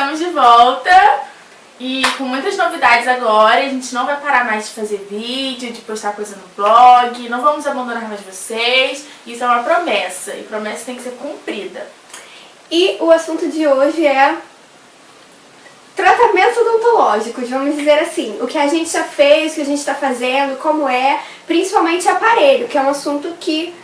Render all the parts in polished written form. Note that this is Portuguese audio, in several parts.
Estamos de volta e com muitas novidades agora. A gente não vai parar mais de fazer vídeo, de postar coisa no blog, não vamos abandonar mais vocês. Isso é uma promessa e promessa tem que ser cumprida. E o assunto de hoje é tratamentos odontológicos, vamos dizer assim. O que a gente já fez, o que a gente está fazendo, como é, principalmente aparelho, que é um assunto que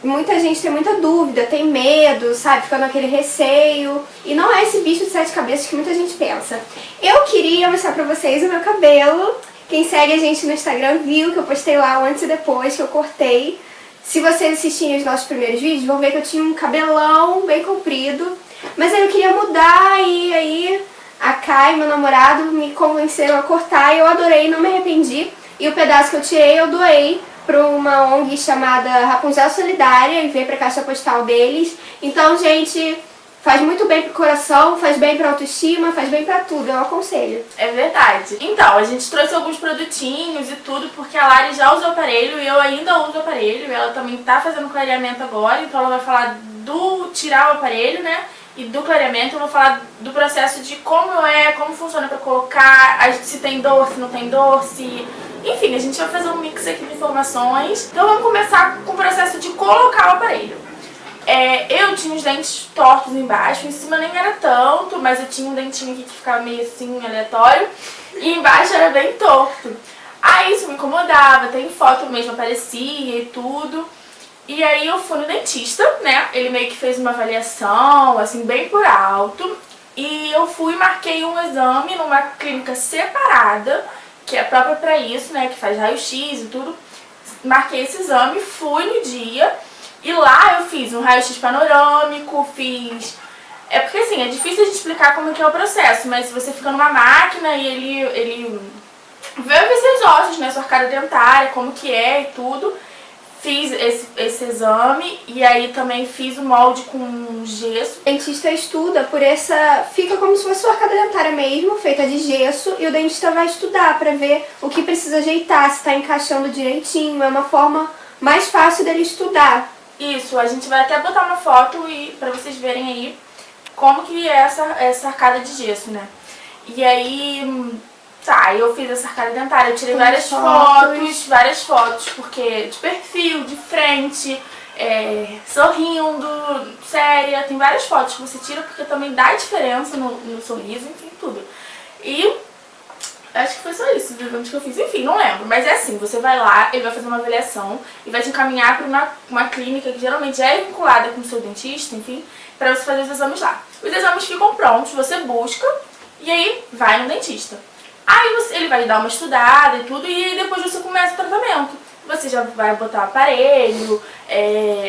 muita gente tem muita dúvida, tem medo, sabe? Fica naquele receio. E não é esse bicho de 7 cabeças que muita gente pensa. Eu queria mostrar pra vocês o meu cabelo. Quem segue a gente no Instagram viu que eu postei lá o antes e depois, que eu cortei. Se vocês assistirem os nossos primeiros vídeos, vão ver que eu tinha um cabelão bem comprido. Mas aí eu queria mudar e aí a Kai, meu namorado, me convenceram a cortar e eu adorei, não me arrependi. E o pedaço que eu tirei eu doei para uma ONG chamada Rapunzel Solidária e veio para a caixa postal deles. Então, gente, faz muito bem pro coração, faz bem pra autoestima, faz bem pra tudo, eu aconselho. É verdade. Então, a gente trouxe alguns produtinhos e tudo, porque a Lari já usa o aparelho e eu ainda uso o aparelho. Ela também tá fazendo clareamento agora, então ela vai falar do tirar o aparelho, né? E do clareamento. Eu vou falar do processo de como como funciona pra colocar, se tem dor, se não tem dor, se... Enfim, a gente vai fazer um mix aqui de informações. Então vamos começar com o processo de colocar o aparelho. Eu tinha os dentes tortos embaixo, em cima nem era tanto, mas eu tinha um dentinho aqui que ficava meio assim, aleatório, e embaixo era bem torto. Aí isso me incomodava, tem foto mesmo, aparecia e tudo. E aí eu fui no dentista, né, ele meio que fez uma avaliação, assim, bem por alto, e eu fui e marquei um exame numa clínica separada, que é própria pra isso, né, que faz raio-x e tudo. Marquei esse exame, fui no dia e lá eu fiz um raio-x panorâmico, fiz... É porque assim, é difícil de explicar como que é o processo, mas você fica numa máquina e ele vê os seus ossos, né, sua arcada dentária, como que é e tudo. Fiz esse exame e aí também fiz o molde com gesso. O dentista estuda por essa... Fica como se fosse sua arcada dentária mesmo, feita de gesso, e o dentista vai estudar pra ver o que precisa ajeitar, se tá encaixando direitinho. É uma forma mais fácil dele estudar. Isso, a gente vai até botar uma foto pra vocês verem aí como que é essa arcada de gesso, né? E aí... Tá, eu fiz essa arcada dentária, eu tirei várias fotos, porque de perfil, de frente, sorrindo, séria, tem várias fotos que você tira porque também dá diferença no sorriso, enfim, tudo. E acho que foi só isso, os exames que eu fiz, enfim, não lembro, mas é assim, você vai lá, ele vai fazer uma avaliação e vai te encaminhar para uma clínica que geralmente já é vinculada com o seu dentista, enfim, para você fazer os exames lá. Os exames ficam prontos, você busca e aí vai no dentista. Aí ele vai dar uma estudada e tudo, e depois você começa o tratamento. Você já vai botar o aparelho,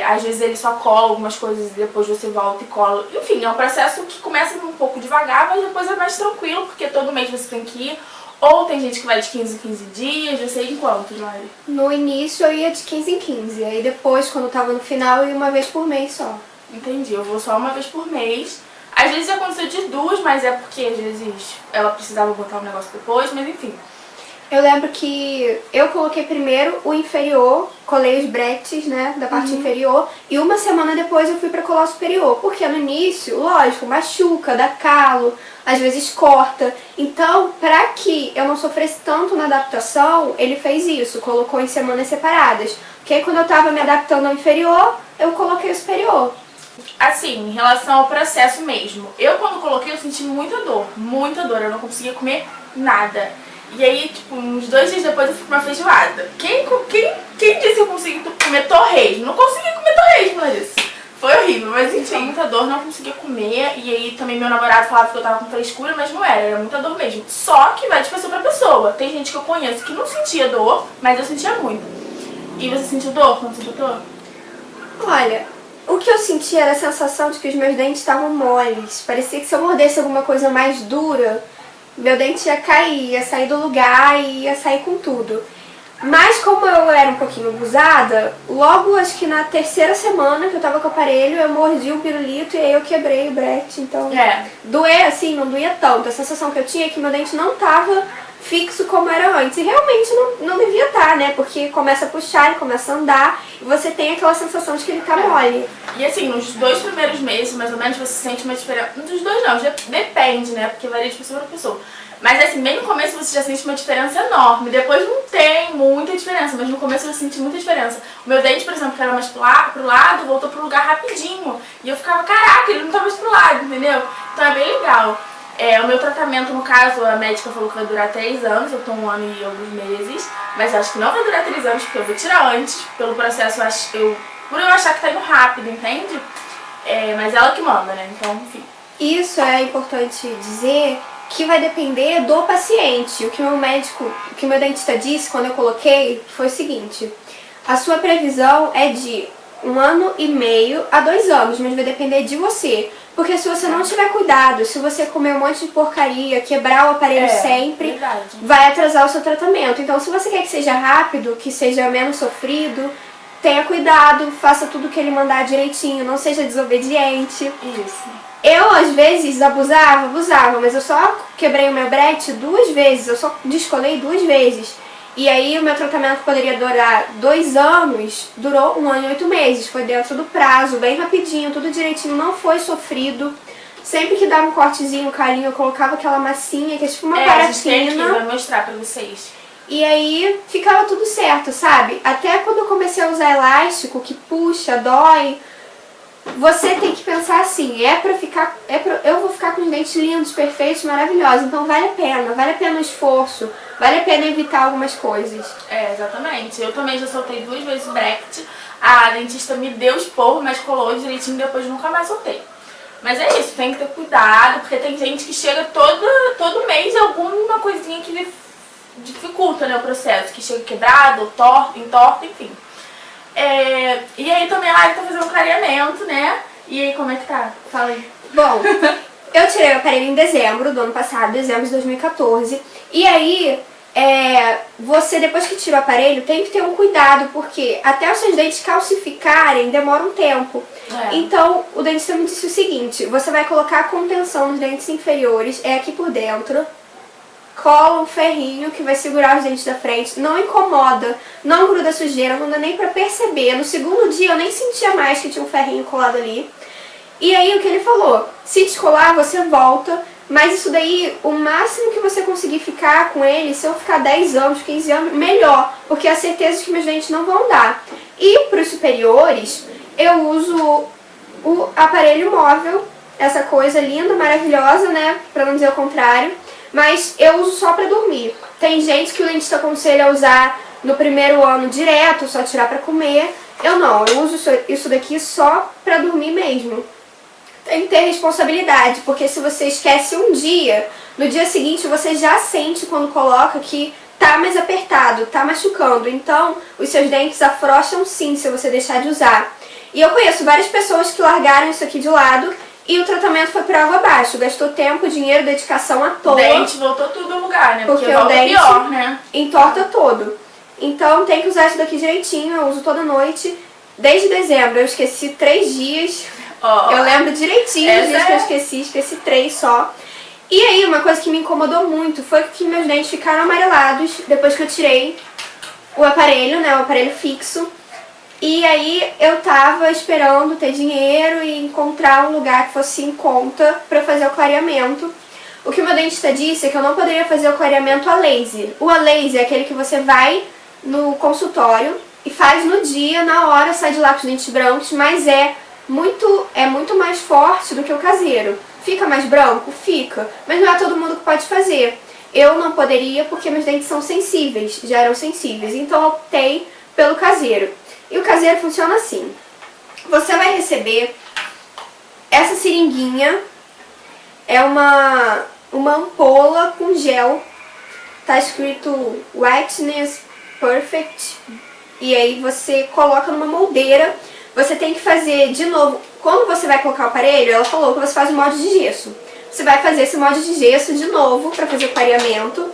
às vezes ele só cola algumas coisas e depois você volta e cola. Enfim, é um processo que começa um pouco devagar, mas depois é mais tranquilo, porque todo mês você tem que ir. Ou tem gente que vai de 15 em 15 dias, você ia em quantos, Mari? No início eu ia de 15 em 15, aí depois, quando tava no final, eu ia uma vez por mês só. Entendi, eu vou só uma vez por mês. Às vezes aconteceu de 2, mas é porque às vezes ela precisava botar um negócio depois, mas enfim. Eu lembro que eu coloquei primeiro o inferior, colei os brackets, né, da parte inferior, e uma semana depois eu fui pra colar o superior, porque no início, lógico, machuca, dá calo, às vezes corta. Então, pra que eu não sofresse tanto na adaptação, ele fez isso, colocou em semanas separadas. Porque aí quando eu tava me adaptando ao inferior, eu coloquei o superior. Assim, em relação ao processo mesmo, eu quando coloquei eu senti muita dor, eu não conseguia comer nada. E aí, tipo, uns 2 dias depois eu fui pra uma feijoada. Quem disse que eu consegui comer torresmo? Não consegui comer torresmo, Larissa. Foi horrível, mas enfim, muita dor, não conseguia comer. E aí também meu namorado falava que eu tava com frescura, mas não era muita dor mesmo. Só que vai de pessoa pra pessoa. Tem gente que eu conheço que não sentia dor, mas eu sentia muito. E você sentiu dor quando você botou? Olha, o que eu senti era a sensação de que os meus dentes estavam moles. Parecia que se eu mordesse alguma coisa mais dura, meu dente ia cair, ia sair do lugar e ia sair com tudo. Mas como eu era um pouquinho abusada, logo acho que na 3ª semana que eu tava com o aparelho, eu mordi o pirulito e aí eu quebrei o bracket, então... Doer assim, não doía tanto. A sensação que eu tinha é que meu dente não tava fixo como era antes. E realmente não devia estar, né? Porque começa a puxar, ele começa a andar e você tem aquela sensação de que ele tá mole. E assim, nos 2 primeiros meses, mais ou menos, você sente uma diferença. Dos 2 não, depende, né? Porque varia de pessoa para pessoa. Mas assim, bem no começo você já sente uma diferença enorme. Depois não tem muita diferença, mas no começo você sente muita diferença. O meu dente, por exemplo, que era mais pro lado, voltou pro lugar rapidinho. E eu ficava, caraca, ele não tá mais pro lado, entendeu? Então é bem legal. O meu tratamento, no caso, a médica falou que vai durar 3 anos, eu tô 1 ano e alguns meses. Mas eu acho que não vai durar 3 anos, porque eu vou tirar antes. Pelo processo, por eu achar que tá indo rápido, entende? Mas ela que manda, né? Então, enfim. Isso é importante dizer, que vai depender do paciente. O que meu dentista disse quando eu coloquei foi o seguinte: a sua previsão é de 1 ano e meio a 2 anos, mas vai depender de você. Porque se você não tiver cuidado, se você comer um monte de porcaria, quebrar o aparelho sempre, verdade. vai atrasar o seu tratamento. Então, se você quer que seja rápido, que seja menos sofrido, tenha cuidado, faça tudo que ele mandar direitinho, não seja desobediente. Isso. Eu, às vezes, abusava, mas eu só quebrei o meu brete 2 vezes, eu só descolei 2 vezes. E aí o meu tratamento poderia durar 2 anos, durou 1 ano e 8 meses. Foi dentro do prazo, bem rapidinho, tudo direitinho, não foi sofrido. Sempre que dava um cortezinho, um carinho, eu colocava aquela massinha, que é tipo uma parafina. Vou mostrar pra vocês. E aí ficava tudo certo, sabe? Até quando eu comecei a usar elástico, que puxa, dói, você tem que pensar assim, eu vou ficar com os dentes lindos, perfeitos, maravilhosos, então vale a pena o esforço, vale a pena evitar algumas coisas. Exatamente. Eu também já soltei 2 vezes o bracket, a dentista me deu esporro, mas colou direitinho, depois nunca mais soltei. Mas é isso, tem que ter cuidado, porque tem gente que chega todo mês alguma coisinha que dificulta, né, o processo, que chega quebrado, entorta, enfim. E aí também a Lari tá fazendo clareamento, né? E aí como é que tá? Fala aí. Bom, eu tirei o aparelho em dezembro do ano passado, dezembro de 2014. E aí, você depois que tira o aparelho tem que ter um cuidado, porque até os seus dentes calcificarem demora um tempo. Então, o dentista me disse o seguinte: você vai colocar a contenção nos dentes inferiores, aqui por dentro. Cola um ferrinho que vai segurar os dentes da frente, não incomoda, não gruda sujeira, não dá nem pra perceber. No segundo dia eu nem sentia mais que tinha um ferrinho colado ali. E aí o que ele falou, se descolar você volta, mas isso daí, o máximo que você conseguir ficar com ele, se eu ficar 10 anos, 15 anos, melhor, porque a certeza de que meus dentes não vão dar. E pros superiores, eu uso o aparelho móvel, essa coisa linda, maravilhosa, né, pra não dizer o contrário. Mas eu uso só pra dormir. Tem gente que o dentista aconselha a usar no primeiro ano direto, só tirar pra comer. Eu não, eu uso isso daqui só pra dormir mesmo. Tem que ter responsabilidade, porque se você esquece um dia, no dia seguinte você já sente quando coloca que tá mais apertado, tá machucando. Então, os seus dentes afrouxam sim se você deixar de usar. E eu conheço várias pessoas que largaram isso aqui de lado e o tratamento foi por água abaixo. Gastou tempo, dinheiro, dedicação à toa. O dente voltou tudo ao lugar, né? Porque o dente pior, né? entorta todo. Então tem que usar isso daqui direitinho. Eu uso toda noite. Desde dezembro eu esqueci 3 dias. Eu lembro direitinho os dias que eu esqueci 3 só. E aí uma coisa que me incomodou muito foi que meus dentes ficaram amarelados depois que eu tirei o aparelho, né? O aparelho fixo. E aí eu tava esperando ter dinheiro e encontrar um lugar que fosse em conta pra fazer o clareamento. O que o meu dentista disse é que eu não poderia fazer o clareamento a laser. O a laser é aquele que você vai no consultório e faz no dia, na hora, sai de lá com os dentes brancos, mas é muito mais forte do que o caseiro. Fica mais branco? Fica, mas não é todo mundo que pode fazer. Eu não poderia porque meus dentes são sensíveis, já eram sensíveis, então eu optei pelo caseiro. E o caseiro funciona assim: você vai receber essa seringuinha, é uma ampola com gel, tá escrito Whiteness Perfect, e aí você coloca numa moldeira. Você tem que fazer de novo, quando você vai colocar o aparelho, ela falou que você faz o molde de gesso. Você vai fazer esse molde de gesso de novo para fazer o clareamento.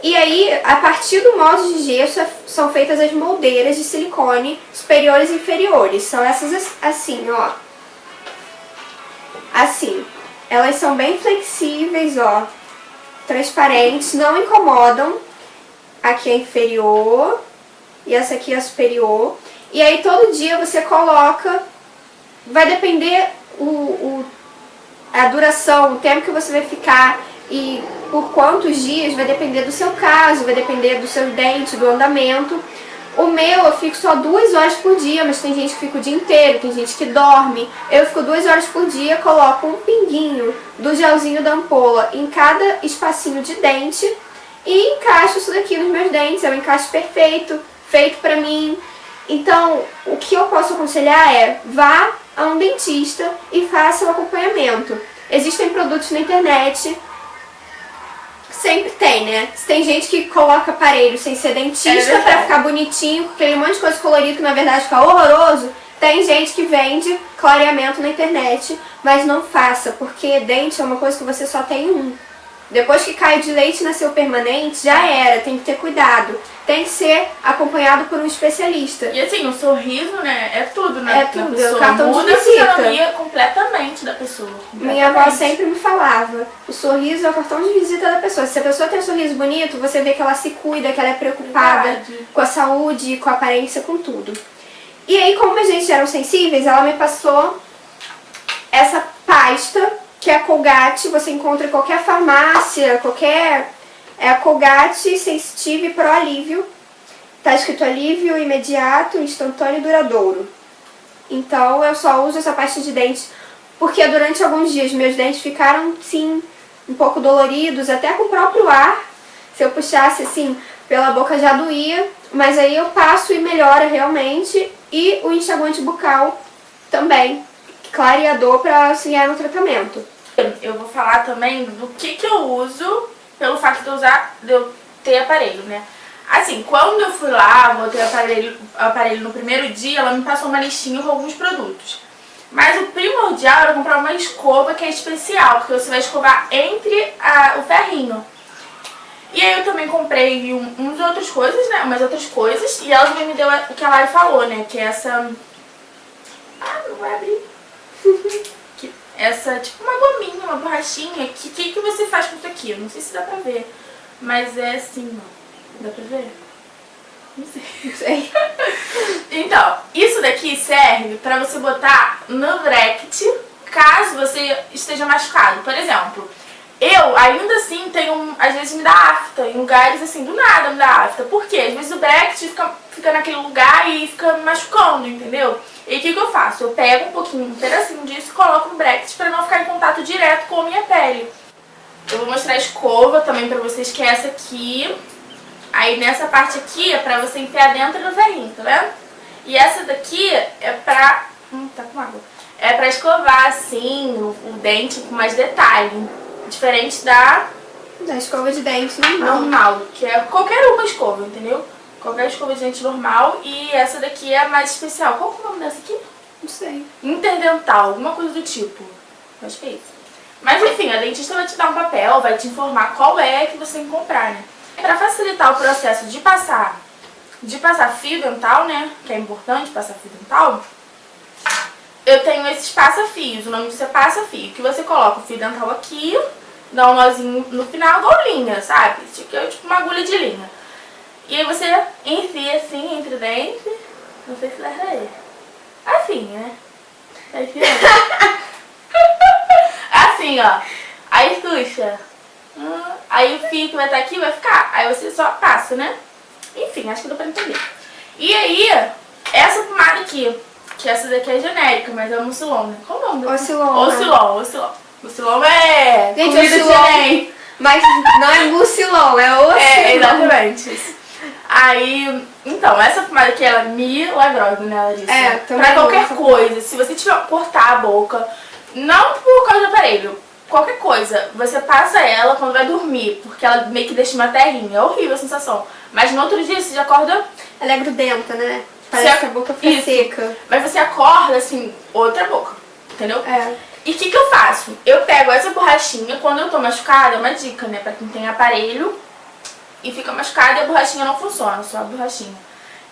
E aí, a partir do molde de gesso, são feitas as moldeiras de silicone superiores e inferiores. São essas assim, ó. Assim. Elas são bem flexíveis, ó. transparentes, não incomodam. Aqui é inferior e essa aqui é superior. E aí todo dia você coloca, vai depender a duração, o tempo que você vai ficar e por quantos dias, vai depender do seu caso, vai depender do seu dente, do andamento. O meu eu fico só 2 horas por dia, mas tem gente que fica o dia inteiro, tem gente que dorme. Eu fico 2 horas por dia, coloco um pinguinho do gelzinho da ampola em cada espacinho de dente e encaixo isso daqui nos meus dentes. É um encaixe perfeito, feito pra mim. Então, o que eu posso aconselhar é, vá a um dentista e faça o acompanhamento. Existem produtos na internet, sempre tem, né? Tem gente que coloca aparelho sem ser dentista pra ficar bonitinho, com aquele monte de coisa colorida que na verdade fica horroroso. Tem gente que vende clareamento na internet, mas não faça, porque dente é uma coisa que você só tem um. Depois que cai de leite e nasceu permanente, já era, tem que ter cuidado. Tem que ser acompanhado por um especialista. E assim, o sorriso, né, é tudo, né? É tudo, pessoa. o cartão de Muda a visita. fisionomia completamente da pessoa. Minha avó sempre me falava, o sorriso é o cartão de visita da pessoa. Se a pessoa tem um sorriso bonito, você vê que ela se cuida, que ela é preocupada Verdade. com a saúde, com a aparência, com tudo. E aí, como a gente eram sensíveis, ela me passou essa pasta, que é a Colgate, você encontra em qualquer farmácia, é a Colgate Sensitive Pro Alívio. Tá escrito alívio imediato, instantâneo e duradouro. Então eu só uso essa pasta de dente porque durante alguns dias meus dentes ficaram, sim, um pouco doloridos, até com o próprio ar. Se eu puxasse assim pela boca já doía, mas aí eu passo e melhora realmente. E o enxaguante bucal também, clareador para auxiliar no tratamento. Eu vou falar também do que eu uso pelo fato de eu ter aparelho, né? Assim, quando eu fui lá, botei o aparelho no primeiro dia, ela me passou uma listinha com alguns produtos. Mas o primordial era comprar uma escova que é especial, porque você vai escovar entre o ferrinho. E aí eu também comprei umas outras coisas, e ela também me deu o que a Lari falou, né? Que é essa... Ah, não vai abrir. Essa, tipo uma gominha, uma borrachinha. Que você faz com isso aqui? Eu não sei se dá pra ver. Mas é assim, ó. Dá pra ver? Não sei. Então, isso daqui serve pra você botar no bracket caso você esteja machucado. Por exemplo, eu ainda assim tenho, às vezes me dá afta, em lugares assim, do nada me dá afta. Por quê? Às vezes o bracket fica naquele lugar e fica me machucando, entendeu? E o que eu faço? Eu pego um pedacinho disso e coloco no bracket pra não ficar em contato direto com a minha pele. Eu vou mostrar a escova também pra vocês, que é essa aqui. Aí nessa parte aqui é pra você enfiar dentro do ferrinho, tá vendo? E essa daqui é pra... tá com água. É pra escovar assim o dente com mais detalhe. Diferente da escova de dente normal, que é qualquer uma escova, entendeu? Qualquer escova de dente normal. E essa daqui é a mais especial. Qual que é o nome dessa aqui? Não sei. Interdental, alguma coisa do tipo. Acho que é isso. Mas enfim, a dentista vai te dar um papel, vai te informar qual é que você tem que comprar, né? Para facilitar o processo de passar fio dental, né? Que é importante passar fio dental. Eu tenho esses passa-fios, o nome disso é passa-fio. Que você coloca o fio dental aqui, dá um nozinho no final, igual linha, sabe? Isso aqui é tipo uma agulha de linha. E aí você enfia assim entre dentes. Não sei se dá pra ver. Assim, né? Tá enfiando. Assim, ó. Aí puxa. Aí o fio que vai estar aqui vai ficar. Aí você só passa, né? Enfim, acho que deu pra entender. E aí, essa pomada aqui, que essa daqui é genérica, mas é o Mucilon, né? Qual o nome? Ocilon. Mucilon é Gente, comida de neném. Mas não é Mucilon, é Ocilon. É, exatamente. Aí, então, essa pomada aqui, ela é milagrosa, né, Larissa? É, também. Pra qualquer coisa, se você tiver que cortar a boca, não por causa do aparelho, qualquer coisa, você passa ela quando vai dormir, porque ela meio que deixa uma terrinha. É horrível a sensação. Mas no outro dia você já acorda... Ela é grudenta, né? Parece que a boca fica seca. Mas você acorda, assim, outra boca, entendeu? É. E o que eu faço? Eu pego essa borrachinha, quando eu tô machucada, é uma dica, né? Pra quem tem aparelho e fica machucada e a borrachinha não funciona, só a borrachinha.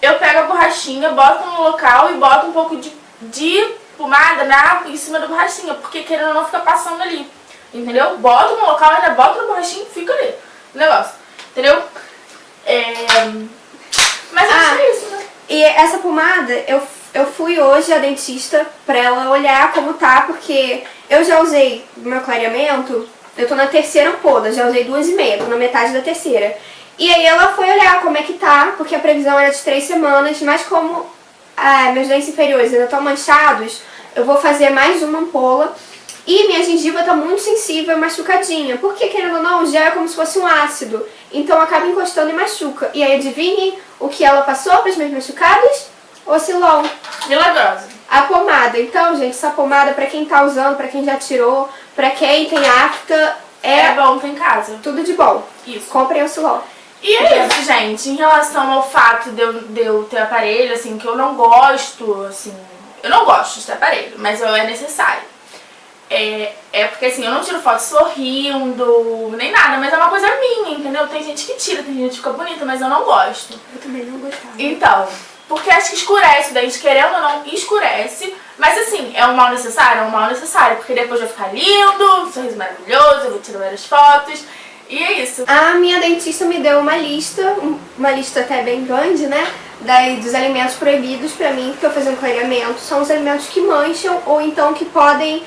Eu pego a borrachinha, boto no local e boto um pouco de pomada em cima da borrachinha, porque querendo ou não fica passando ali. entendeu? Bota no local, ainda bota no borrachinho e fica ali o negócio, entendeu? Mas acho que é isso, né? E essa pomada, eu fui hoje à dentista pra ela olhar como tá, porque eu já usei o meu clareamento, eu tô na terceira ampola, já usei 2,5, tô na metade da terceira. E aí ela foi olhar como é que tá, porque a previsão era de 3 semanas, mas como meus dentes inferiores ainda estão manchados, eu vou fazer mais uma ampola. E minha gengiva tá muito sensível e machucadinha, porque querendo ou não, gel é como se fosse um ácido, então acaba encostando e machuca. E aí adivinhem o que ela passou para os meus machucados? Oscilon. Milagrosa. A pomada. Então, gente, essa pomada pra quem tá usando, pra quem já tirou, pra quem tem afta, É bom ter em casa. tudo de bom. Isso. Comprem Oscilon. E é isso, gente. Em relação ao fato de eu ter aparelho, assim, que eu não gosto, assim... Eu não gosto de ter aparelho, mas é necessário. Porque assim, eu não tiro foto sorrindo, nem nada, mas é uma coisa minha, entendeu? Tem gente que tira, tem gente que fica bonita, mas eu não gosto. Eu também não gostava. Então, porque acho que escurece o dente, querendo ou não, escurece. Mas assim, é um mal necessário? É um mal necessário, porque depois vai ficar lindo, um sorriso maravilhoso, eu vou tirar várias fotos. E é isso. A minha dentista me deu uma lista até bem grande, né? Dos alimentos proibidos pra mim, que eu fazendo clareamento. São os alimentos que mancham ou então que podem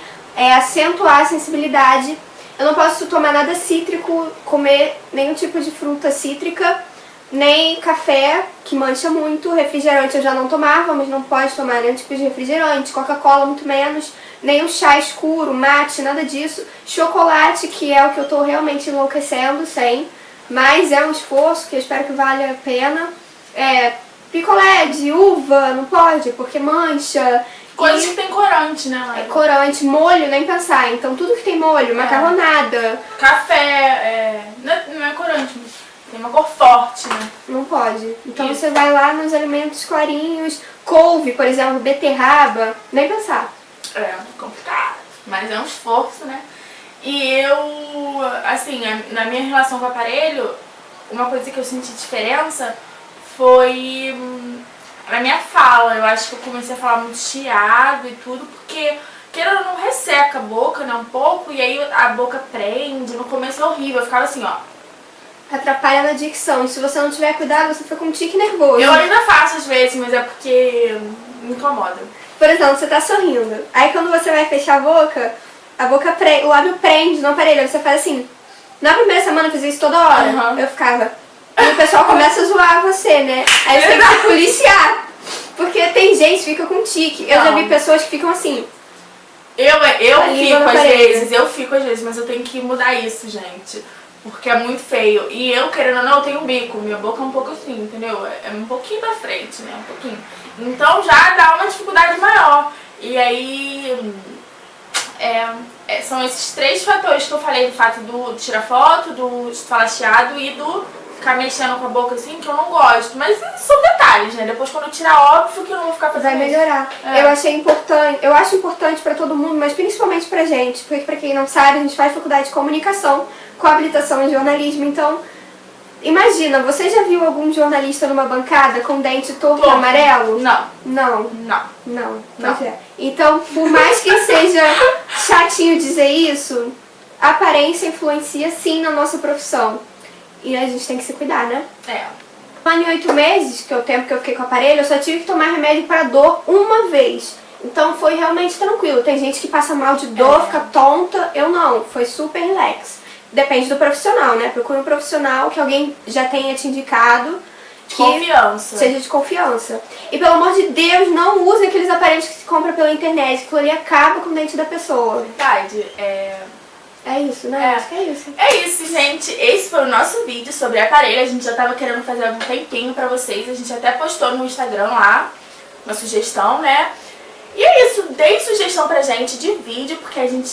acentuar a sensibilidade. Eu não posso tomar nada cítrico, comer nenhum tipo de fruta cítrica, nem café, que mancha muito. Refrigerante eu já não tomava, mas não pode tomar nenhum tipo de refrigerante. Coca-Cola muito menos, nenhum chá escuro, mate, nada disso. Chocolate, que é o que eu tô realmente enlouquecendo sem, mas é um esforço que eu espero que valha a pena. Picolé de uva, não pode, porque mancha. Coisas que tem corante, né, Laila? Corante, molho, nem pensar. Então tudo que tem molho, macarronada. Café, não é corante, mas tem uma cor forte, né? Não pode. Então Isso. você vai lá nos alimentos clarinhos, couve, por exemplo, beterraba, nem pensar. É complicado, mas é um esforço, né? E eu, assim, na minha relação com o aparelho, uma coisa que eu senti diferença foi na minha fala. Eu acho que eu comecei a falar muito chiado e tudo, porque querendo ou não resseca a boca, né, um pouco, e aí a boca prende. No começo é horrível, eu ficava assim, ó. Atrapalha na dicção. E se você não tiver cuidado, você fica com um tique nervoso. Eu ainda faço às vezes, mas é porque me incomoda. Por exemplo, você tá sorrindo. Aí quando você vai fechar a boca o lábio prende no aparelho. Aí você faz assim. Na primeira semana eu fazia isso toda hora. Uhum. Eu ficava. E o pessoal começa a zoar você, né? Aí você tem que se policiar. Porque tem gente que fica com tique. Eu já vi pessoas que ficam assim. Eu língua fico no às aparelho. vezes, mas eu tenho que mudar isso, gente. Porque é muito feio. E eu, querendo ou não, eu tenho um bico. Minha boca é um pouco assim, entendeu? É um pouquinho pra frente, né? Um pouquinho. Então já dá uma dificuldade maior. E aí... são esses 3 fatores que eu falei. Do fato do tirar foto, do falar chiado e do ficar mexendo com a boca assim, que eu não gosto. Mas são detalhes, né? Depois quando eu tirar, óbvio que eu não vou ficar fazendo Vai isso. melhorar. Eu acho importante pra todo mundo, mas principalmente pra gente. Porque pra quem não sabe, a gente faz faculdade de comunicação com habilitação em jornalismo. Então, imagina, você já viu algum jornalista numa bancada com dente torto e amarelo? Não. Não. Não. Não. Não. Pois é. Então, por mais que seja chatinho dizer isso, a aparência influencia sim na nossa profissão. E a gente tem que se cuidar, né? Um ano e 8 meses, que é o tempo que eu fiquei com o aparelho, eu só tive que tomar remédio para dor uma vez. Então foi realmente tranquilo. Tem gente que passa mal de dor, fica tonta. Eu não, foi super relax. Depende do profissional, né? Procura um profissional que alguém já tenha te indicado. Que Confiança. seja de confiança. E pelo amor de Deus, não use aqueles aparelhos que se compra pela internet, que aquilo ali acaba com o dente da pessoa. Verdade. É isso, né? Acho que é isso. É isso, gente. Esse foi o nosso vídeo sobre aparelho. A gente já tava querendo fazer há um tempinho pra vocês. A gente até postou no Instagram lá uma sugestão, né? E é isso. Deem sugestão pra gente de vídeo, porque a gente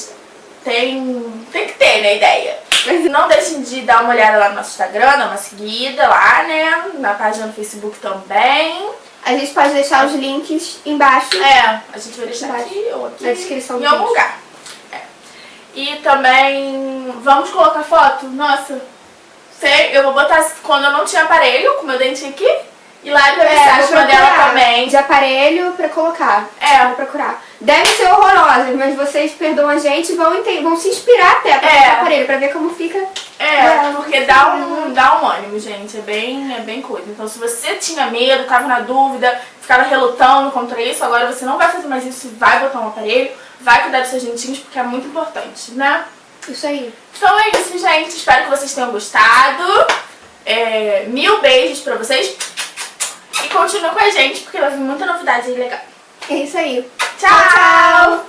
tem que ter, né, ideia. Mas não deixem de dar uma olhada lá no nosso Instagram, dar uma seguida lá, né? Na página do Facebook também. A gente pode deixar os links embaixo. A gente vai deixar aqui ou aqui. Na descrição do em algum vídeo. lugar. E também, vamos colocar foto? Nossa, eu vou botar quando eu não tinha aparelho, com meu dente aqui, E lá pra ver se acha uma dela também. De aparelho pra colocar. É. Vou procurar. Deve ser horrorosa, mas vocês perdoam a gente e vão se inspirar até pra comprar aparelho, pra ver como fica. Porque dá um ânimo, gente. É bem coisa. Então, se você tinha medo, tava na dúvida, ficava relutando contra isso, agora você não vai fazer mais isso, vai botar um aparelho, vai cuidar dos seus dentinhos, porque é muito importante, né? Isso aí. Então é isso, gente. Espero que vocês tenham gostado. 1000 beijos pra vocês. E continue com a gente, porque vai vir muita novidade aí legal. É isso aí. Tchau!